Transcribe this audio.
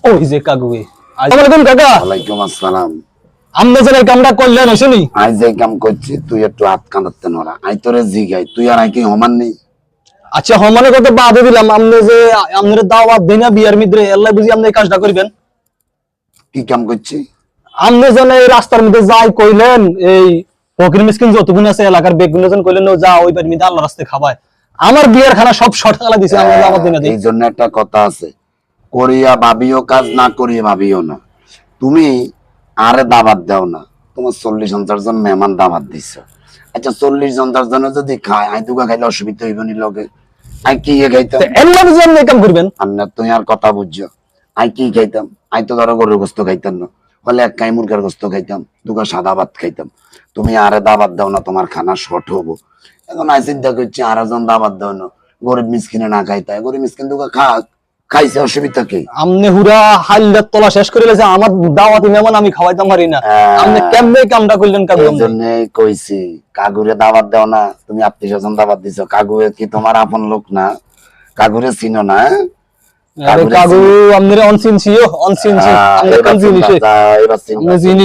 ওই যে কাকুয়ে আসসালামু আলাইকুম কাকা। ওয়ালাইকুম আসসালাম। আমনে যে কামটা করলেন হইছনি আই যে কাম করছি তুই একটু হাত কাঁদাতে নড়া, আই তোরে জিগাই তুই আর আই কি সমান নেই? আচ্ছা হমানে কথা বাদে দিলাম, আমনে যে আমনের দাওয়াত দেই না বিয়ার মিদ্রে আল্লাহ বুঝি আমনে এই কাজটা করবেন। কি কাম করছি? আমনে যেন এই রাস্তার মধ্যে যাই কইলেন এই ফকির মিসকিন যতগুণ আছে এলাকার বেগুলো যেন কইলেন যা ওই বাড়ির মধ্যে আল্লাহ রাস্তায় খাবায়। আমার বিয়ার খানা সব শর্ট আলা দিছে আমরা দাওয়াত দিই না দেই। এই জন্য একটা কথা আছে, করিয়া ভাবিও কাজ, না করিয়া ভাবিও না। তুমি আরে দাবাত দাও না, তোমার 40-50 জন মেহমান দাবাত দিছ। আচ্ছা 40-50 জন যদি খায়, আই দুগা খাইলে অসুবিধা হইব নি লগে? আই কি খাইতাম? এল্লা বুঝি আমনে এই কাম করবেন। আন্না তুই আর কথা বুঝছো, আই কি খাইতাম? আই তো ধরো গরুর গোস্ত খাইতাম না, হলে এক কাই মুরগার গোস্ত খাইতাম, দুগা সাদা ভাত খাইতাম। তুমি আরে দাবাত দাও না, তোমার খানা শর্ট হবো। এখন আই চিন্তা করছি আর জন দাবাত দাও না, গরিব মিসকিনে না খাইতে, গরিব মিসকিন দুগা খাক, খাইছে অসুবিধা কি? আমনে হুরা হাইলাত তলা শেষ করে লেছে, আমার দাওয়াতি মেহমান আমি খাওয়াইতাম পারি না। আমনে কেমনে এই কামটা করলেন কাকু? এই জন্যই কইছি কাগুরে দাবাত দাও না। তুমি আত্মীয় স্বজন দাবাত দিছো, কাগুরে কি তোমার আপন লোক না? কাগুরে চিনো না? কাকু আমনে অনসিন ছিও অনসিন ছি আমনে কোন জিনিস এবার চিন্তা। আমনে জিনিস